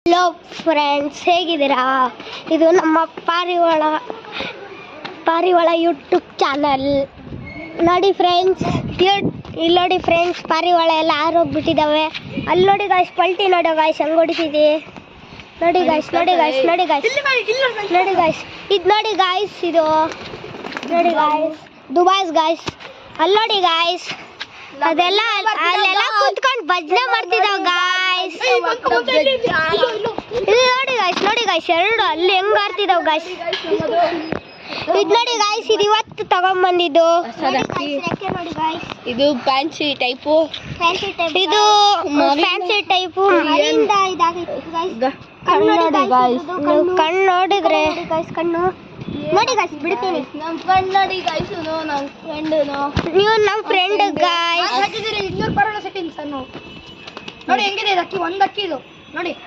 Hello friends, ಹೇಗಿದ್ದೀರಾ? ಇದು ನಮ್ಮ ಪಾರಿವಾಳ ಯೂಟ್ಯೂಬ್ ಚಾನಲ್. ನೋಡಿ ಫ್ರೆಂಡ್ಸ್, ಇಲ್ಲಿ ನೋಡಿ ಫ್ರೆಂಡ್ಸ್, ಪಾರಿವಾಳ ಎಲ್ಲ ಆರೋಗ್ಬಿಟ್ಟಿದ್ದಾವೆ. ಅಲ್ಲಿ ನೋಡಿ ಗಾಯ್ಸ್, ಪಲ್ಟಿ ನೋಡೋ ಗಾಯ್ಸ್, ಹಂಗೆ ಹೊಡಿತಿದೆ. ನೋಡಿ ಗಾಯ್ಸ್, ನೋಡಿ ಗಾಯ್ಸ್, ನೋಡಿ ಗಾಯ್ಸ್, ನೋಡಿ ಗಾಯ್ಸ್, ಇದು ನೋಡಿ ಗಾಯ್ಸ್, ಇದು ನೋಡಿ ಗಾಯ್ಸ್, ದುಬಾಯ್ಸ್ ಗಾಯ್ಸ್. ಅಲ್ಲಿ ನೋಡಿ ಗಾಯ್ಸ್, ಅದೆಲ್ಲ ಅಲ್ಲೆಲ್ಲ ಕುತ್ಕೊಂಡು ಭಜನೆ ಮಾಡ್ತಿದ್ದಾವೆ ಗಾಯ್ಸ್. ಇದು ನೋಡಿ ಗಾಯ್ಸ್, ನೋಡಿ ಗಾಯ್ಸ್, ಎರಡು ಅಲ್ಲಿ ಹೆಂಗ್ ಆಡ್ತಿದ್ದಾವೆ ಗಾಯ್ಸ್. ಇದು ನೋಡಿ ಗಾಯ್ಸ್, ಇದು ಇವತ್ತು ತಗೊಂಡ್ಬಂದಿದ್ದು. ಇದು ಫ್ಯಾನ್ಸಿ ಟೈಪು, ಇದು ಫ್ಯಾನ್ಸಿ ಟೈಪು. ಕಣ್ಣು ನೋಡಿದ್ರೆ ಕಣ್ಣು ನೋಡಿ ಗಾಯ್ಸ್, ಬಿಡ್ತೀನಿ. ನಮ್ಮ ಫ್ರೆಂಡ್ ನೋಡಿ ಗಾಯ್ಸ್, ನಮ್ಮ ಫ್ರೆಂಡ್ ನೀವು ನಮ್ಮ ಫ್ರೆಂಡ್ ಗಾಯ್ಸ್. 240 ಸೆಕೆಂಡ್ಸ್ ನೋಡಿ ಹೆಂಗಿದೆ ಅಕ್ಕಿ, ಒಂದು ಅಕ್ಕಿ ಇದು ನೋಡಿ.